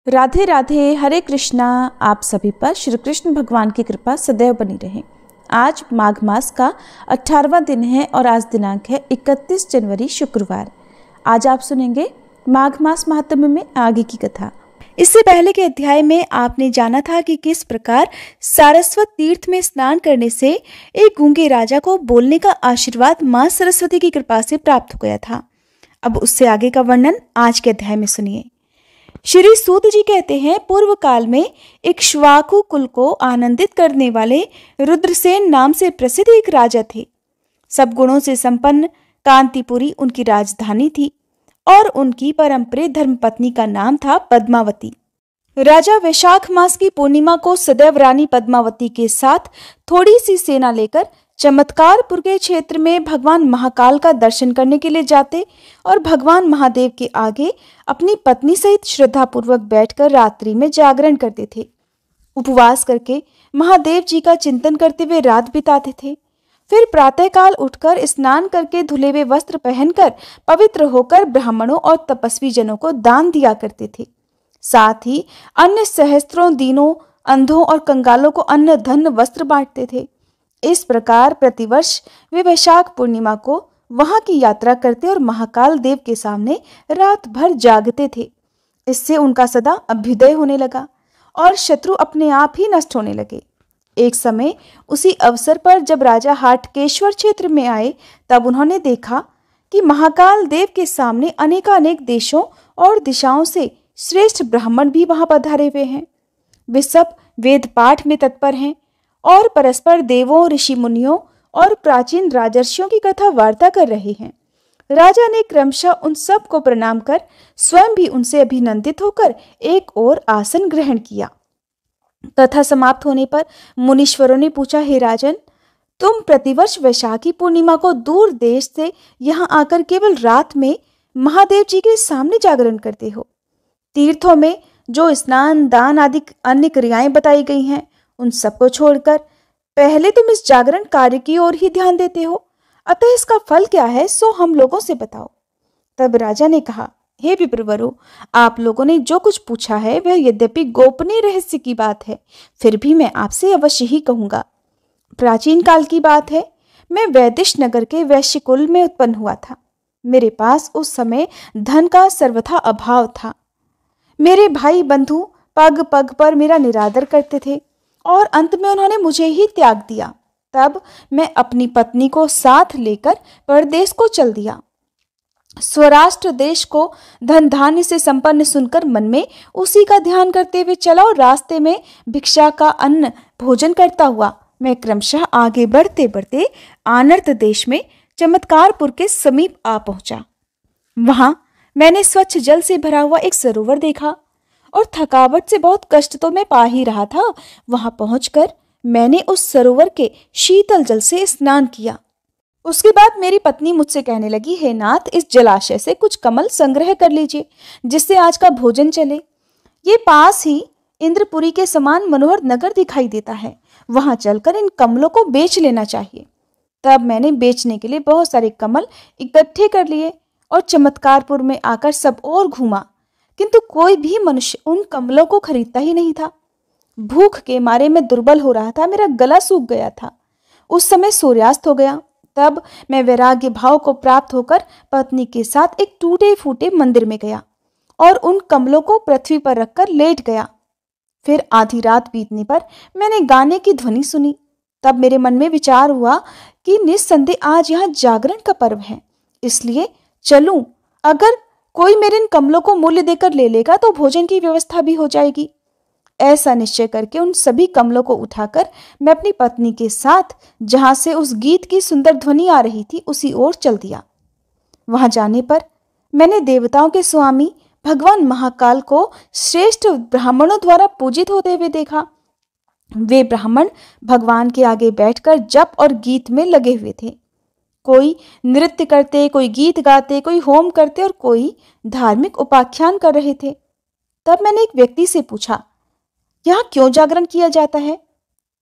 राधे राधे, हरे कृष्णा। आप सभी पर श्री कृष्ण भगवान की कृपा सदैव बनी रहे। आज माघ मास का 18वां दिन है और आज दिनांक है 31 जनवरी शुक्रवार। आज आप सुनेंगे माघ मास महात्म्य में आगे की कथा। इससे पहले के अध्याय में आपने जाना था कि किस प्रकार सारस्वत तीर्थ में स्नान करने से एक गूंगे राजा को बोलने का आशीर्वाद मां सरस्वती की कृपा से प्राप्त हो गया था। अब उससे आगे का वर्णन आज के अध्याय में सुनिए। श्री सूत जी कहते हैं, पूर्व काल में इक्ष्वाकु कुल को आनंदित करने वाले रुद्रसेन नाम से प्रसिद्ध एक राजा थे। सब गुणों से संपन्न कांतिपुरी उनकी राजधानी थी और उनकी परमप्रिय धर्मपत्नी का नाम था पद्मावती। राजा वैशाख मास की पूर्णिमा को सदैव रानी पद्मावती के साथ थोड़ी सी सेना लेकर चमत्कारपुर के क्षेत्र में भगवान महाकाल का दर्शन करने के लिए जाते और भगवान महादेव के आगे अपनी पत्नी सहित श्रद्धापूर्वक बैठकर रात्रि में जागरण करते थे। उपवास करके महादेव जी का चिंतन करते हुए रात बिताते थे। फिर प्रातःकाल उठकर स्नान करके धुले हुए वस्त्र पहनकर पवित्र होकर ब्राह्मणों और तपस्वी जनों को दान दिया करते थे। साथ ही अन्य सहस्त्रों दीनों, अंधों और कंगालों को अन्न धन वस्त्र बांटते थे। इस प्रकार प्रतिवर्ष वे वैशाख पूर्णिमा को वहां की यात्रा करते और महाकाल देव के सामने रात भर जागते थे। इससे उनका सदा अभ्युदय होने लगा और शत्रु अपने आप ही नष्ट होने लगे। एक समय उसी अवसर पर जब राजा हाटकेश्वर क्षेत्र में आए, तब उन्होंने देखा कि महाकाल देव के सामने अनेकानेक देशों और दिशाओं से श्रेष्ठ ब्राह्मण भी वहां पधारे हुए हैं। वे सब वेद पाठ में तत्पर हैं और परस्पर देवों, ऋषि मुनियों और प्राचीन राजर्षियों की कथा वार्ता कर रहे हैं। राजा ने क्रमशः उन सब को प्रणाम कर स्वयं भी उनसे अभिनंदित होकर एक और आसन ग्रहण किया। कथा समाप्त होने पर मुनीश्वरों ने पूछा, हे राजन, तुम प्रतिवर्ष वैशाखी पूर्णिमा को दूर देश से यहाँ आकर केवल रात में महादेव जी के सामने जागरण करते हो। तीर्थों में जो स्नान, दान आदि अन्य क्रियाएं बताई गई हैं, उन सबको छोड़कर पहले तुम इस जागरण कार्य की ओर ही ध्यान देते हो। अतः इसका फल क्या है, सो हम लोगों से बताओ। तब राजा ने कहा, हे विप्रवरु, आप लोगों ने जो कुछ पूछा है वह यद्यपि गोपनीय रहस्य की बात है, फिर भी मैं आपसे अवश्य ही कहूंगा। प्राचीन काल की बात है। मैं वैदिश नगर के वैश्य कुल में उत्पन्न हुआ था। मेरे पास उस समय धन का सर्वथा अभाव था। मेरे भाई बंधु पग पग पर मेरा निरादर करते थे और अंत में उन्होंने मुझे ही त्याग दिया। तब मैं अपनी पत्नी को साथ लेकर परदेश को चल दिया। स्वराष्ट्र देश को धन धान्य से संपन्न सुनकर मन में उसी का ध्यान करते हुए चला और रास्ते में भिक्षा का अन्न भोजन करता हुआ मैं क्रमशः आगे बढ़ते बढ़ते आनर्त देश में चमत्कारपुर के समीप आ पहुंचा। वहां मैंने स्वच्छ जल से भरा हुआ एक सरोवर देखा और थकावट से बहुत कष्ट तो मैं पा ही रहा था। वहां पहुंचकर मैंने उस सरोवर के शीतल जल से स्नान किया। उसके बाद मेरी पत्नी मुझसे कहने लगी, हे नाथ, इस जलाशय से कुछ कमल संग्रह कर लीजिए जिससे आज का भोजन चले। ये पास ही इंद्रपुरी के समान मनोहर नगर दिखाई देता है, वहां चलकर इन कमलों को बेच लेना चाहिए। तब मैंने बेचने के लिए बहुत सारे कमल इकट्ठे कर लिए और चमत्कारपुर में आकर सब और घूमा, किंतु कोई भी मनुष्य उन कमलों को खरीदता ही नहीं था। भूख के मारे मैं दुर्बल हो रहा था, मेरा गला सूख गया था। उस समय सूर्यास्त हो गया। तब मैं वैराग्य भाव को प्राप्त होकर पत्नी के साथ एक टूटे फूटे मंदिर में गया और उन कमलों को पृथ्वी पर रखकर लेट गया। फिर आधी रात बीतने पर मैंने गाने की ध्वनि सुनी। तब मेरे मन में विचार हुआ कि निस्संदेह आज यहाँ जागरण का पर्व है, इसलिए चलूं। अगर कोई मेरे इन कमलों को मूल्य देकर ले लेगा तो भोजन की व्यवस्था भी हो जाएगी। ऐसा निश्चय करके उन सभी कमलों को उठाकर मैं अपनी पत्नी के साथ जहां से उस गीत की सुंदर ध्वनि आ रही थी उसी ओर चल दिया। वहां जाने पर मैंने देवताओं के स्वामी भगवान महाकाल को श्रेष्ठ ब्राह्मणों द्वारा पूजित होते हुए देखा। वे ब्राह्मण भगवान के आगे बैठकर जप और गीत में लगे हुए थे। कोई नृत्य करते, कोई गीत गाते, कोई होम करते और कोई धार्मिक उपाख्यान कर रहे थे। तब मैंने एक व्यक्ति से पूछा, यहाँ क्यों जागरण किया जाता है?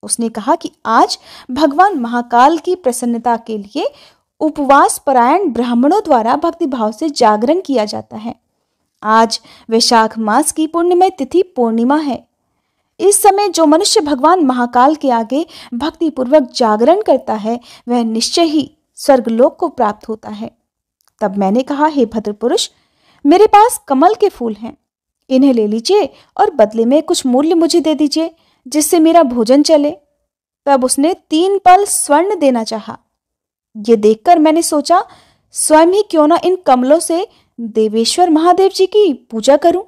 उसने कहा कि आज भगवान महाकाल की प्रसन्नता के लिए उपवास परायण ब्राह्मणों द्वारा भक्तिभाव से जागरण किया जाता है। आज वैशाख मास की पुण्यमय तिथि पूर्णिमा है। इस समय जो मनुष्य भगवान महाकाल के आगे भक्ति पूर्वक जागरण करता है वह निश्चय ही स्वर्गलोक को प्राप्त होता है। तब मैंने कहा, हे भद्र पुरुष, मेरे पास कमल के फूल हैं, इन्हें ले लीजिए और बदले में कुछ मूल्य मुझे दे दीजिए जिससे मेरा भोजन चले। तब उसने 3 पल स्वर्ण देना चाहा। ये देखकर मैंने सोचा, स्वयं ही क्यों ना इन कमलों से देवेश्वर महादेव जी की पूजा करूं।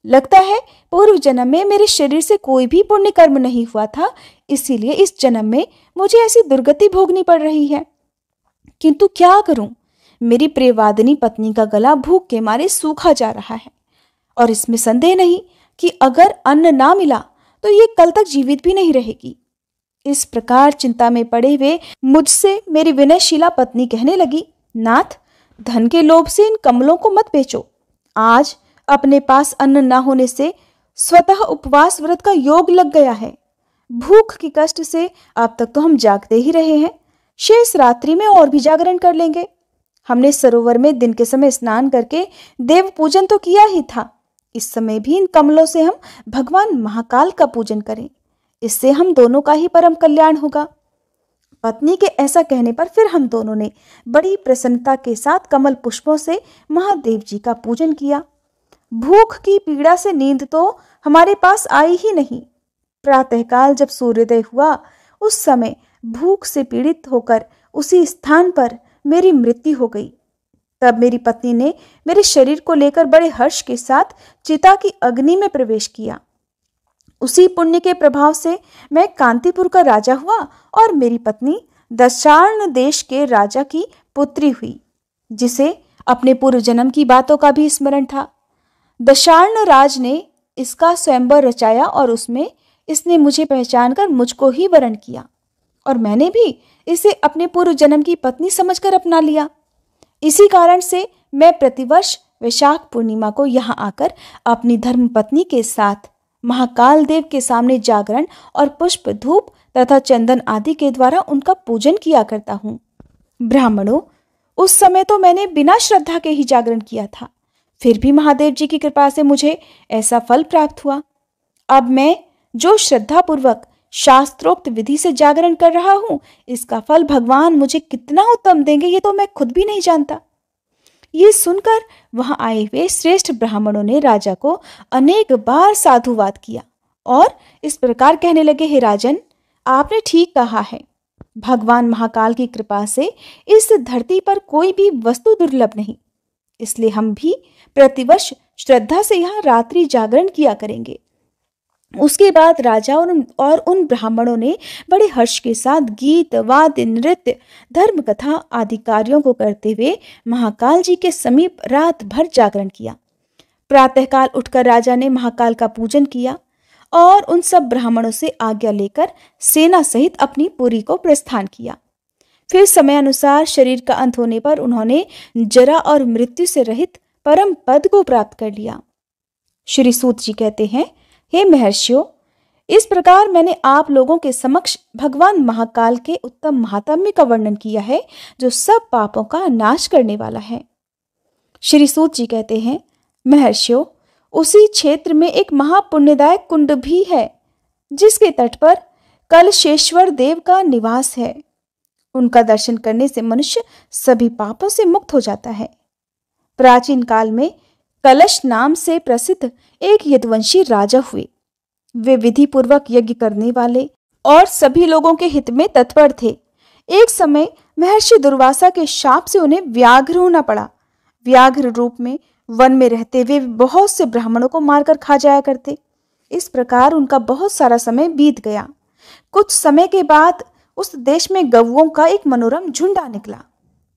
लगता है पूर्व जन्म में मेरे शरीर से कोई भी पुण्य कर्म नहीं हुआ था, इसीलिए इस जन्म में मुझे ऐसी दुर्गति भोगनी पड़ रही है। किंतु क्या करूं, मेरी प्रियवादिनी पत्नी का गला भूख के मारे सूखा जा रहा है और इसमें संदेह नहीं कि अगर अन्न ना मिला तो ये कल तक जीवित भी नहीं रहेगी। इस प्रकार चिंता में पड़े हुए मुझसे मेरी विनयशीला पत्नी कहने लगी, नाथ, धन के लोभ से इन कमलों को मत बेचो। आज अपने पास अन्न ना होने से स्वतः उपवास व्रत का योग लग गया है। भूख की कष्ट से अब तक तो हम जागते ही रहे हैं, शेष रात्रि में और भी जागरण कर लेंगे। हमने सरोवर में दिन के समय स्नान करके देव पूजन तो किया ही था, इस समय भी इन कमलों से हम भगवान महाकाल का पूजन करें, इससे हम दोनों का ही परम कल्याण होगा। पत्नी के ऐसा कहने पर फिर हम दोनों ने बड़ी प्रसन्नता के साथ कमल पुष्पों से महादेव जी का पूजन किया। भूख की पीड़ा से नींद तो हमारे पास आई ही नहीं। प्रातःकाल जब सूर्योदय हुआ उस समय भूख से पीड़ित होकर उसी स्थान पर मेरी मृत्यु हो गई। तब मेरी पत्नी ने मेरे शरीर को लेकर बड़े हर्ष के साथ चिता की अग्नि में प्रवेश किया। उसी पुण्य के प्रभाव से मैं कांतिपुर का राजा हुआ और मेरी पत्नी दशार्ण देश के राजा की पुत्री हुई, जिसे अपने पूर्व जन्म की बातों का भी स्मरण था। दशार्ण राज ने इसका स्वयंवर रचाया और उसमें इसने मुझे पहचान कर मुझको ही वरण किया और मैंने भी इसे अपने पूर्व जन्म की पत्नी समझकर अपना लिया। इसी कारण से मैं प्रतिवर्ष वैशाख पूर्णिमा को यहाँ आकर अपनी धर्म पत्नी के साथ महाकाल देव के सामने जागरण और पुष्प, धूप तथा चंदन आदि के द्वारा उनका पूजन किया करता हूँ। ब्राह्मणों, उस समय तो मैंने बिना श्रद्धा के ही जागरण किया था, फिर भी महादेव जी की कृपा से मुझे ऐसा फल प्राप्त हुआ। अब मैं जो श्रद्धा पूर्वक शास्त्रोक्त विधि से जागरण कर रहा हूँ, इसका फल भगवान मुझे कितना उत्तम देंगे ये तो मैं खुद भी नहीं जानता। ये सुनकर वहां आए हुए श्रेष्ठ ब्राह्मणों ने राजा को अनेक बार साधुवाद किया और इस प्रकार कहने लगे, हे राजन, आपने ठीक कहा है। भगवान महाकाल की कृपा से इस धरती पर कोई भी वस्तु दुर्लभ नहीं, इसलिए हम भी प्रतिवर्ष श्रद्धा से यहाँ रात्रि जागरण किया करेंगे। उसके बाद राजा और उन ब्राह्मणों ने बड़े हर्ष के साथ गीत, वाद्य, नृत्य, धर्म कथा आदि कार्यों को करते हुए महाकाल जी के समीप रात भर जागरण किया। प्रातःकाल उठकर राजा ने महाकाल का पूजन किया और उन सब ब्राह्मणों से आज्ञा लेकर सेना सहित अपनी पुरी को प्रस्थान किया। फिर समय अनुसार शरीर का अंत होने पर उन्होंने जरा और मृत्यु से रहित परम पद को प्राप्त कर लिया। श्री सूत जी कहते हैं, हे महर्षियों, इस प्रकार मैंने आप लोगों के समक्ष भगवान महाकाल के उत्तम महात्म्य का वर्णन किया है, जो सब पापों का नाश करने वाला है। श्री सूत जी कहते हैं, महर्षियों, उसी क्षेत्र में एक महापुण्यदायक कुंड भी है, जिसके तट पर कलशेश्वर देव का निवास है। उनका दर्शन करने से मनुष्य सभी पापों से मुक्त हो जाता है। प्राचीन काल में कलश नाम से प्रसिद्ध एक यदुवंशी राजा हुए। वे विधि पूर्वक यज्ञ करने वाले और सभी लोगों के हित में तत्पर थे। एक समय महर्षि दुर्वासा के शाप से उन्हें व्याघ्र होना पड़ा। व्याघ्र रूप में वन में रहते हुए बहुत से ब्राह्मणों को मारकर खा जाया करते। इस प्रकार उनका बहुत सारा समय बीत गया। कुछ समय के बाद उस देश में गौओं का एक मनोरम झुंड आ निकला,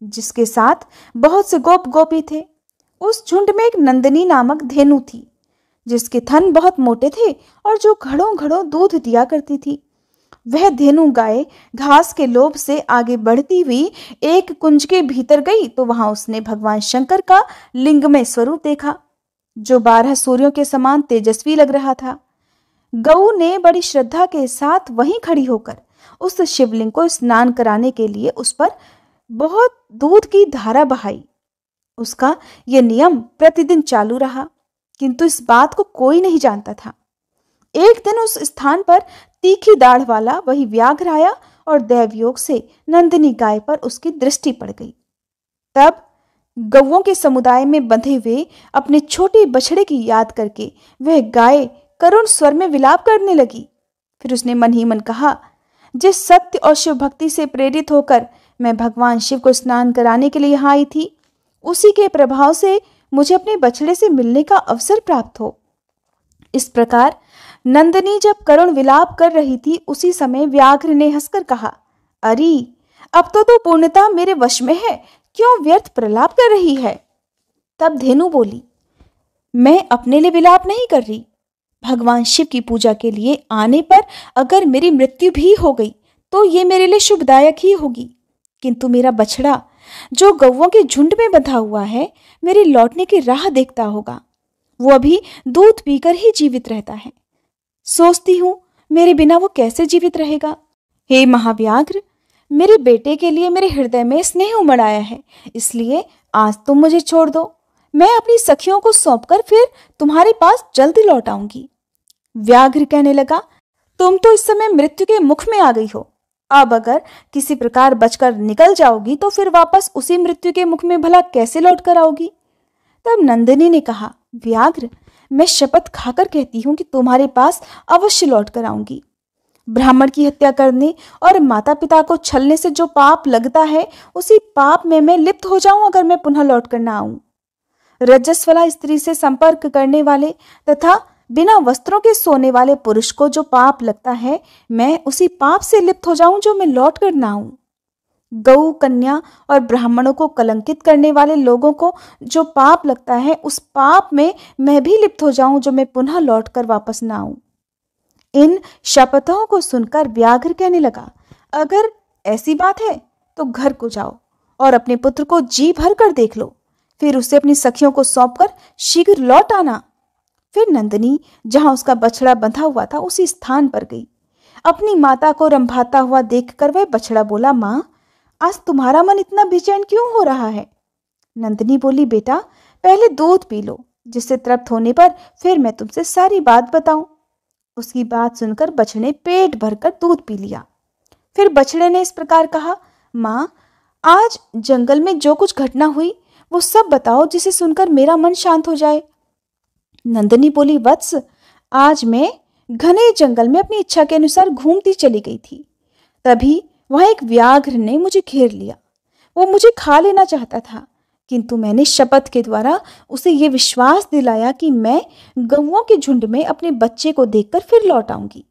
जिसके साथ बहुत से गोप गोपी थे। उस झुंड में एक नंदिनी नामक धेनु थी, जिसके थन बहुत मोटे थे और जो घड़ों घड़ों दूध दिया करती थी। वह धेनु गाय घास के लोभ से आगे बढ़ती हुई एक कुंज के भीतर गई तो वहां उसने भगवान शंकर का लिंगमय स्वरूप देखा, जो 12 सूर्यों के समान तेजस्वी लग रहा था। गऊ ने बड़ी श्रद्धा के साथ वहीं खड़ी होकर उस शिवलिंग को स्नान कराने के लिए उस पर बहुत दूध की धारा बहाई। उसका यह नियम प्रतिदिन चालू रहा, किंतु इस बात को कोई नहीं जानता था। एक दिन उस स्थान पर तीखी दाढ़ वाला वही व्याघ्र आया और दैवयोग से नंदिनी गाय पर उसकी दृष्टि पड़ गई। तब गौओं के समुदाय में बंधे हुए अपने छोटे बछड़े की याद करके वह गाय करुण स्वर में विलाप करने लगी। फिर उसने मन ही मन कहा, जिस सत्य और शिव भक्ति से प्रेरित होकर मैं भगवान शिव को स्नान कराने के लिए यहाँ आई थी, उसी के प्रभाव से मुझे अपने बछड़े से मिलने का अवसर प्राप्त हो। इस प्रकार नंदिनी जब करुण विलाप कर रही थी, उसी समय व्याघ्र ने हंसकर कहा, अरे अब तो तू पूर्णतः मेरे वश में है, क्यों व्यर्थ प्रलाप कर रही है? तब धेनु बोली, मैं अपने लिए विलाप नहीं कर रही। भगवान शिव की पूजा के लिए आने पर अगर मेरी मृत्यु भी हो गई तो ये मेरे लिए शुभदायक ही होगी, किंतु मेरा बछड़ा जो गौओं के झुंड में बंधा हुआ है, मेरे लौटने की राह देखता होगा। वो अभी दूध पीकर ही जीवित रहता है। सोचती हूं मेरे बिना वो कैसे जीवित रहेगा। हे महाव्याघ्र, मेरे बेटे के लिए मेरे हृदय में स्नेह उमड़ आया है, इसलिए आज तुम मुझे छोड़ दो। मैं अपनी सखियों को सौंपकर फिर तुम्हारे पास जल्दी लौट आऊंगी। व्याघ्र कहने लगा, तुम तो इस समय मृत्यु के मुख में आ गई हो। अब अगर किसी प्रकार बचकर निकल जाओगी तो फिर वापस उसी मृत्यु के मुख में भला कैसे लौट कर आओगी? तब नंदिनी ने कहा, व्याघ्र, मैं शपथ खाकर कहती हूं कि तुम्हारे पास अवश्य लौट कर आऊंगी। ब्राह्मण की हत्या करने और माता पिता को छलने से जो पाप लगता है, उसी पाप में मैं लिप्त हो जाऊं अगर मैं पुनः लौट कर ना आऊं। रजस्वला स्त्री से संपर्क करने वाले तथा बिना वस्त्रों के सोने वाले पुरुष को जो पाप लगता है, मैं उसी पाप से लिप्त हो जाऊं जो मैं लौट कर ना आऊं। गौ, कन्या और ब्राह्मणों को कलंकित करने वाले लोगों को जो पाप लगता है, उस पाप में मैं भी लिप्त हो जाऊं जो मैं पुनः लौट कर वापस ना आऊं। इन शपथों को सुनकर व्याघ्र कहने लगा, अगर ऐसी बात है तो घर को जाओ और अपने पुत्र को जी भर कर देख लो, फिर उसे अपनी सखियों को सौंपकर शीघ्र लौट आना। फिर नंदिनी जहां उसका बछड़ा बंधा हुआ था उसी स्थान पर गई। अपनी माता को रंभाता हुआ देखकर वह बछड़ा बोला, मां, आज तुम्हारा मन इतना बेचैन क्यों हो रहा है? नंदिनी बोली, बेटा, पहले दूध पी लो, जिससे तृप्त होने पर फिर मैं तुमसे सारी बात बताऊं। उसकी बात सुनकर बछड़े ने पेट भरकर दूध पी लिया। फिर बछड़े ने इस प्रकार कहा, मां, आज जंगल में जो कुछ घटना हुई वो सब बताओ, जिसे सुनकर मेरा मन शांत हो जाए। नंदिनी बोली, वत्स, आज मैं घने जंगल में अपनी इच्छा के अनुसार घूमती चली गई थी। तभी वहां एक व्याघ्र ने मुझे घेर लिया। वो मुझे खा लेना चाहता था, किंतु मैंने शपथ के द्वारा उसे ये विश्वास दिलाया कि मैं गौओं के झुंड में अपने बच्चे को देखकर फिर लौट आऊंगी।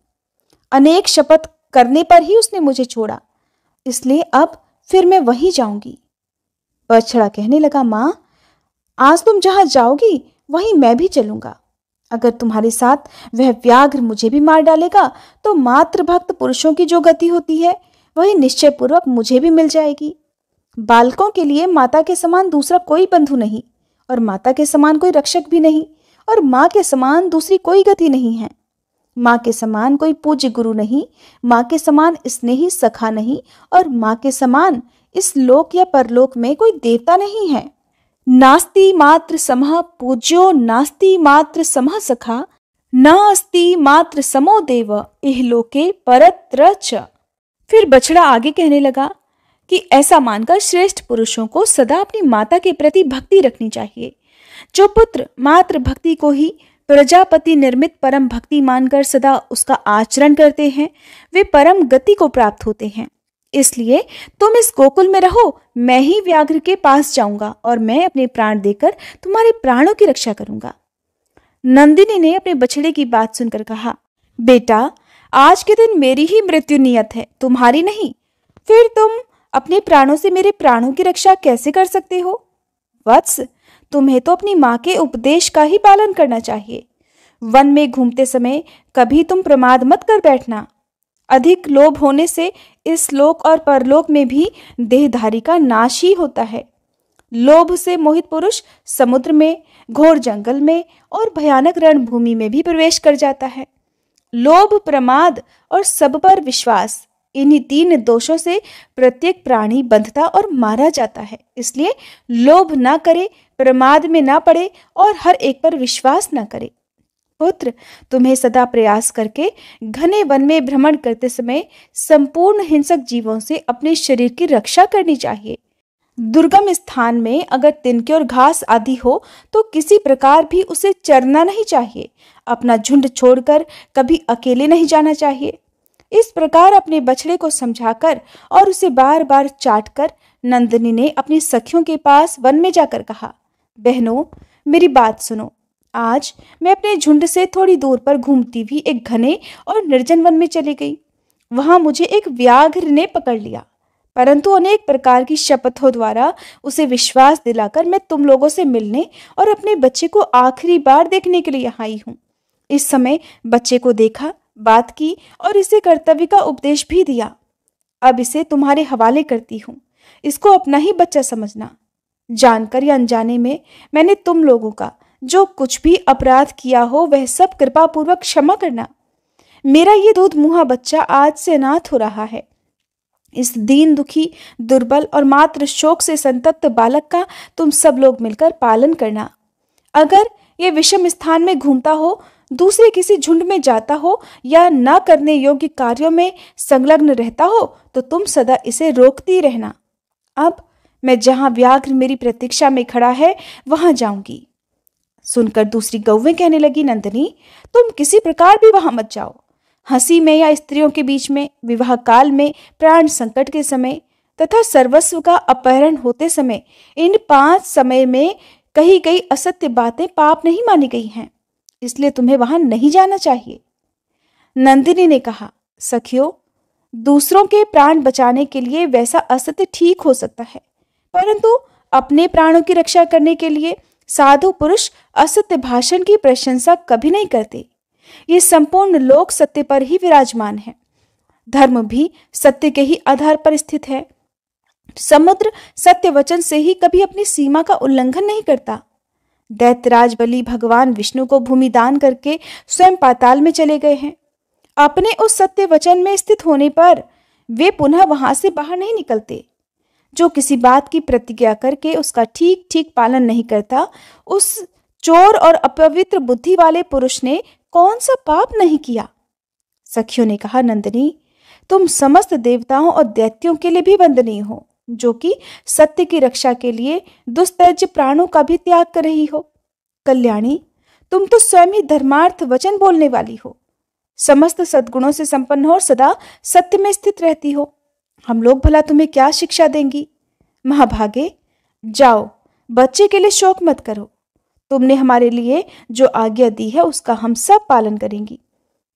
अनेक शपथ करने पर ही उसने मुझे छोड़ा, इसलिए अब फिर मैं वहीं जाऊंगी। बछड़ा कहने लगा, मां, आज तुम जहां जाओगी वहीं मैं भी चलूंगा। अगर तुम्हारे साथ वह व्याघ्र मुझे भी मार डालेगा तो मात्र भक्त पुरुषों की जो गति होती है वही निश्चय पूर्वक मुझे भी मिल जाएगी। बालकों के लिए माता के समान दूसरा कोई बंधु नहीं, और माता के समान कोई रक्षक भी नहीं, और माँ के समान दूसरी कोई गति नहीं है। माँ के समान कोई पूज्य गुरु नहीं, माँ के समान स्नेही सखा नहीं, और माँ के समान इस लोक या परलोक में कोई देवता नहीं है। नास्ति मात्र समः पूज्यो नास्ति मात्र समः सखा न अस्ति मात्र समो देव इहलोके परत्र च। फिर बछड़ा आगे कहने लगा कि ऐसा मानकर श्रेष्ठ पुरुषों को सदा अपनी माता के प्रति भक्ति रखनी चाहिए। जो पुत्र मात्र भक्ति को ही प्रजापति निर्मित परम भक्ति मानकर सदा उसका आचरण करते हैं, वे परम गति को प्राप्त होते हैं। इसलिए तुम इस गोकुल में रहो, मैं ही व्याघ्र के पास जाऊंगा और मैं अपने प्राण देकर तुम्हारे प्राणों की रक्षा करूंगा। नंदिनी ने अपने बछड़े की बात सुनकर कहा, बेटा, आज के दिन मेरी ही मृत्यु नियत है, तुम्हारी नहीं। फिर तुम अपने प्राणों से मेरे प्राणों की रक्षा कैसे कर सकते हो? वत्स, तुम्हें तो अपनी माँ के उपदेश का ही पालन करना चाहिए। वन में घूमते समय कभी तुम प्रमाद मत कर बैठना। अधिक लोभ होने से इस लोक और परलोक में भी देहधारी का नाश ही होता है। लोभ से मोहित पुरुष समुद्र में, घोर जंगल में और भयानक रणभूमि में भी प्रवेश कर जाता है। लोभ, प्रमाद और सब पर विश्वास, इन्हीं 3 दोषों से प्रत्येक प्राणी बंधता और मारा जाता है। इसलिए लोभ ना करे, प्रमाद में ना पड़े और हर एक पर विश्वास ना करे। पुत्र, तुम्हें सदा प्रयास करके घने वन में भ्रमण करते समय संपूर्ण हिंसक जीवों से अपने शरीर की रक्षा करनी चाहिए। दुर्गम स्थान में अगर तिनके और घास आदि हो तो किसी प्रकार भी उसे चरना नहीं चाहिए। अपना झुंड छोड़कर कभी अकेले नहीं जाना चाहिए। इस प्रकार अपने बछड़े को समझाकर और उसे बार बार चाटकर नंदिनी ने अपनी सखियों के पास वन में जाकर कहा, बहनों, मेरी बात सुनो। आज मैं अपने झुंड से थोड़ी दूर पर घूमती हुई एक घने और निर्जन वन में चली गई। वहां मुझे एक व्याघ्र ने पकड़ लिया, परंतु अनेक प्रकार की शपथों द्वारा उसे विश्वास दिलाकर मैं तुम लोगों से मिलने और अपने बच्चे को आखिरी बार देखने के लिए यहाँ आई हूँ। इस समय बच्चे को देखा, बात की और इसे कर्तव्य का उपदेश भी दिया। अब इसे तुम्हारे हवाले करती हूँ। इसको अपना ही बच्चा समझना। जानकर या अनजाने में मैंने तुम लोगों का जो कुछ भी अपराध किया हो वह सब कृपा पूर्वक क्षमा करना। मेरा ये दूध मुहा बच्चा आज से अनाथ हो रहा है। इस दीन दुखी, दुर्बल और मात्र शोक से संतप्त बालक का तुम सब लोग मिलकर पालन करना। अगर ये विषम स्थान में घूमता हो, दूसरे किसी झुंड में जाता हो या न करने योग्य कार्यों में संलग्न रहता हो तो तुम सदा इसे रोकती रहना। अब मैं जहां व्याघ्र मेरी प्रतीक्षा में खड़ा है वहां जाऊंगी। सुनकर दूसरी गौवें कहने लगी, नंदिनी, तुम किसी प्रकार भी वहां मत जाओ। हंसी में या स्त्रियों के बीच में, विवाह काल में, प्राण संकट के समय तथा सर्वस्व का अपहरण होते समय, इन 5 समय में कही गई असत्य बातें पाप नहीं मानी गई हैं। इसलिए तुम्हें वहां नहीं जाना चाहिए। नंदिनी ने कहा, सखियों, दूसरों के प्राण बचाने के लिए वैसा असत्य ठीक हो सकता है, परंतु अपने प्राणों की रक्षा करने के लिए साधु पुरुष असत्य भाषण की प्रशंसा कभी नहीं करते। ये संपूर्ण लोक सत्य पर ही विराजमान है। धर्म भी सत्य के ही आधार पर स्थित है। समुद्र सत्य वचन से ही कभी अपनी सीमा का उल्लंघन नहीं करता। दैत्यराज बलि भगवान विष्णु को भूमि दान करके स्वयं पाताल में चले गए हैं। अपने उस सत्य वचन में स्थित होने पर वे पुनः वहां से बाहर नहीं निकलते। जो किसी बात की प्रतिज्ञा करके उसका ठीक ठीक पालन नहीं करता, उस चोर और अपवित्र बुद्धि वाले पुरुष ने कौन सा पाप नहीं किया। सखियों ने कहा, नंदिनी, तुम समस्त देवताओं और दैत्यों के लिए भी वंदनीय हो, जो कि सत्य की रक्षा के लिए दुस्तर्ज प्राणों का भी त्याग कर रही हो। कल्याणी, तुम तो स्वयं ही धर्मार्थ वचन बोलने वाली हो, समस्त सद्गुणों से संपन्न हो और सदा सत्य में स्थित रहती हो। हम लोग भला तुम्हें क्या शिक्षा देंगी। महाभागे, जाओ, बच्चे के लिए शोक मत करो। तुमने हमारे लिए जो आज्ञा दी है उसका हम सब पालन करेंगी,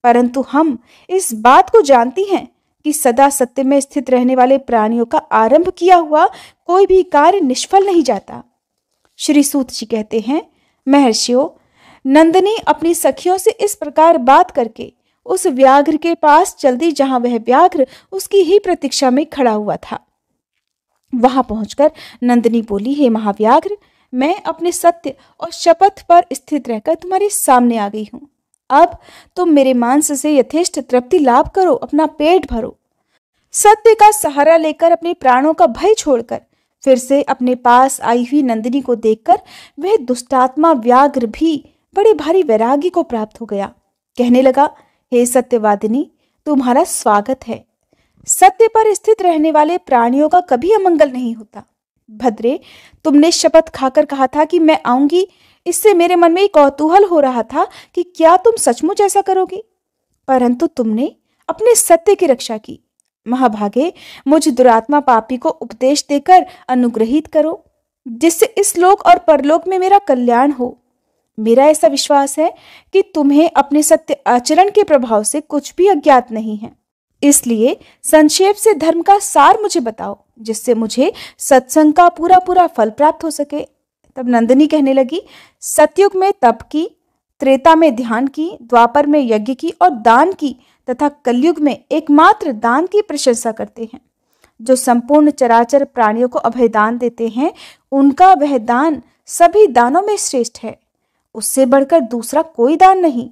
परंतु हम इस बात को जानती हैं कि सदा सत्य में स्थित रहने वाले प्राणियों का आरंभ किया हुआ कोई भी कार्य निष्फल नहीं जाता। श्री सूत जी कहते हैं, महर्षियों, नंदिनी अपनी सखियों से इस प्रकार बात करके उस व्याघ्र के पास चल दी जहां वह व्याघ्र उसकी ही प्रतीक्षा में खड़ा हुआ था। वहां पहुंचकर नंदिनी बोली, हे महाव्याघ्र, मैं अपने सत्य और शपथ पर स्थित रहकर तुम्हारे सामने आ गई हूं। अब तुम मेरे मांस से यथेष्ट तृप्ति लाभ करो, अपना पेट भरो। सत्य का सहारा लेकर अपने प्राणों का भय छोड़कर फिर से अपने पास आई हुई नंदिनी को देखकर वह दुष्टात्मा व्याघ्र भी बड़े भारी वैराग्य को प्राप्त हो गया। कहने लगा, हे सत्यवादिनी, तुम्हारा स्वागत है। सत्य पर स्थित रहने वाले प्राणियों का कभी अमंगल नहीं होता। भद्रे, तुमने शपथ खाकर कहा था कि मैं आऊंगी। इससे मेरे मन में कौतूहल हो रहा था कि क्या तुम सचमुच ऐसा करोगी, परंतु तुमने अपने सत्य की रक्षा की। महाभागे, मुझ दुरात्मा पापी को उपदेश देकर अनुग्रहित करो, जिससे इस लोक और परलोक में मेरा कल्याण हो। मेरा ऐसा विश्वास है कि तुम्हें अपने सत्य आचरण के प्रभाव से कुछ भी अज्ञात नहीं है। इसलिए संक्षेप से धर्म का सार मुझे बताओ, जिससे मुझे सत्संग का पूरा पूरा फल प्राप्त हो सके। तब नंदिनी कहने लगी, सतयुग में तप की, त्रेता में ध्यान की, द्वापर में यज्ञ की और दान की तथा कलयुग में एकमात्र दान की प्रशंसा करते हैं। जो संपूर्ण चराचर प्राणियों को अभय दान देते हैं, उनका वह दान सभी दानों में श्रेष्ठ है। उससे बढ़कर दूसरा कोई दान नहीं।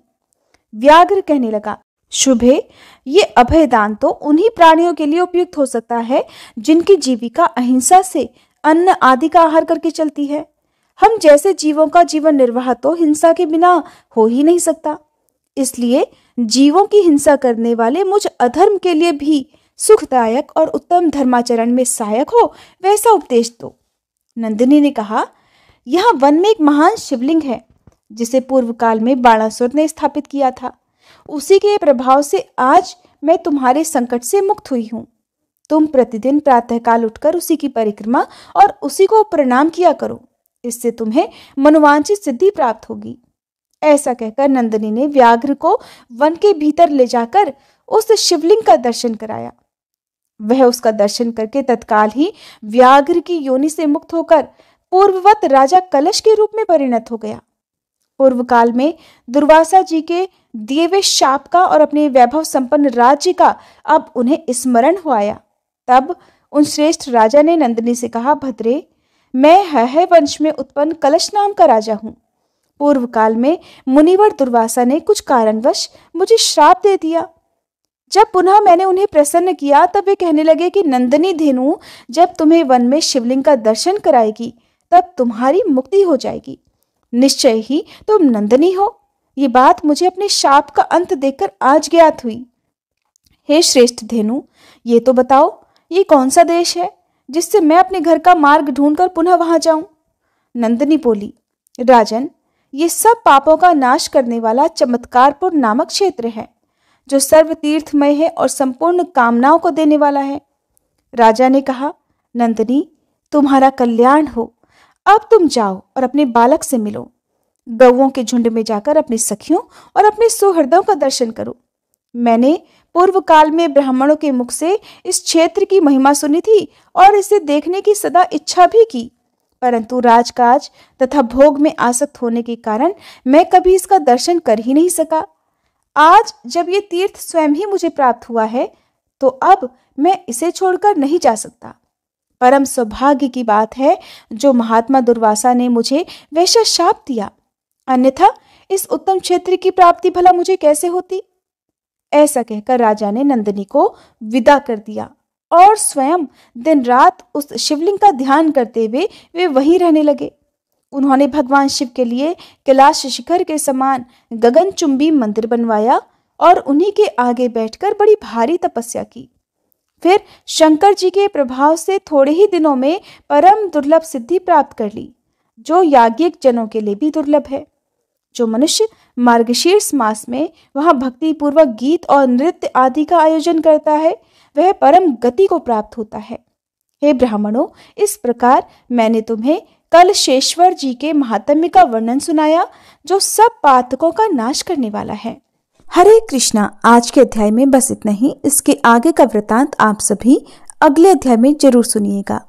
व्याघ्र कहने लगा, शुभे, ये अभय दान तो उन्हीं प्राणियों के लिए उपयुक्त हो सकता है जिनकी जीविका अहिंसा से अन्न आदि का आहार करके चलती है। हम जैसे जीवों का जीवन निर्वाह तो हिंसा के बिना हो ही नहीं सकता। इसलिए जीवों की हिंसा करने वाले मुझ अधर्म के लिए भी सुखदायक और उत्तम धर्माचरण में सहायक हो वैसा उपदेश दो। नंदिनी ने कहा, यहाँ वन में एक महान शिवलिंग है जिसे पूर्व काल में बाणासुर ने स्थापित किया था। उसी के प्रभाव से आज मैं तुम्हारे संकट से मुक्त हुई हूँ। तुम प्रतिदिन प्रातःकाल उठकर उसी की परिक्रमा और उसी को प्रणाम किया करो, इससे तुम्हें मनोवांछित सिद्धि प्राप्त होगी। ऐसा कहकर नंदिनी ने व्याघ्र को वन के भीतर ले जाकर उस शिवलिंग का दर्शन कराया। वह उसका दर्शन करके तत्काल ही व्याघ्र की योनि से मुक्त होकर पूर्ववत राजा कलश के रूप में परिणत हो गया। पूर्व काल में दुर्वासा जी के दिए हुए शाप का और अपने वैभव संपन्न राज्य का अब उन्हें स्मरण हो आया। तब उन श्रेष्ठ राजा ने नंदिनी से कहा, भद्रे, मैं है वंश में उत्पन्न कलश नाम का राजा हूँ। पूर्व काल में मुनिवर दुर्वासा ने कुछ कारणवश मुझे श्राप दे दिया। जब पुनः मैंने उन्हें प्रसन्न किया तब वे कहने लगे कि नंदिनी धेनु जब तुम्हें वन में शिवलिंग का दर्शन कराएगी तब तुम्हारी मुक्ति हो जाएगी। निश्चय ही तुम नंदिनी हो। ये बात मुझे अपने शाप का अंत देखकर आज ज्ञात हुई। हे श्रेष्ठ धेनु, ये तो बताओ, ये कौन सा देश है जिससे मैं अपने घर का मार्ग ढूंढकर पुनः वहां जाऊं? नंदिनी बोली, राजन, ये सब पापों का नाश करने वाला चमत्कारपुर नामक क्षेत्र है जो सर्व तीर्थमय है और संपूर्ण कामनाओं को देने वाला है। राजा ने कहा, नंदिनी, तुम्हारा कल्याण हो। अब तुम जाओ और अपने बालक से मिलो। गौओं के झुंड में जाकर अपनी सखियों और अपने सुहृदों का दर्शन करो। मैंने पूर्व काल में ब्राह्मणों के मुख से इस क्षेत्र की महिमा सुनी थी और इसे देखने की सदा इच्छा भी की, परंतु राजकाज तथा भोग में आसक्त होने के कारण मैं कभी इसका दर्शन कर ही नहीं सका। आज जब ये तीर्थ स्वयं ही मुझे प्राप्त हुआ है तो अब मैं इसे छोड़कर नहीं जा सकता। परम सौभाग्य की बात है जो महात्मा दुर्वासा ने मुझे वैसा शाप दिया, अन्यथा इस उत्तम क्षेत्र की प्राप्ति भला मुझे कैसे होती। ऐसा कहकर राजा ने नंदिनी को विदा कर दिया और स्वयं दिन रात उस शिवलिंग का ध्यान करते हुए वे वहीं रहने लगे। उन्होंने भगवान शिव के लिए कैलाश शिखर के समान गगनचुंबी मंदिर बनवाया और उन्हीं के आगे बैठकर बड़ी भारी तपस्या की। फिर शंकर जी के प्रभाव से थोड़े ही दिनों में परम दुर्लभ सिद्धि प्राप्त कर ली, जो याज्ञिक जनों के लिए भी दुर्लभ है। जो मनुष्य मार्गशीर्ष मास में वहां भक्ति पूर्वक गीत और नृत्य आदि का आयोजन करता है वह परम गति को प्राप्त होता है। हे ब्राह्मणों, इस प्रकार मैंने तुम्हें कल शेश्वर जी के महात्म्य का वर्णन सुनाया जो सब पातकों का नाश करने वाला है। हरे कृष्णा। आज के अध्याय में बस इतना ही। इसके आगे का वृतांत आप सभी अगले अध्याय में जरूर सुनिएगा।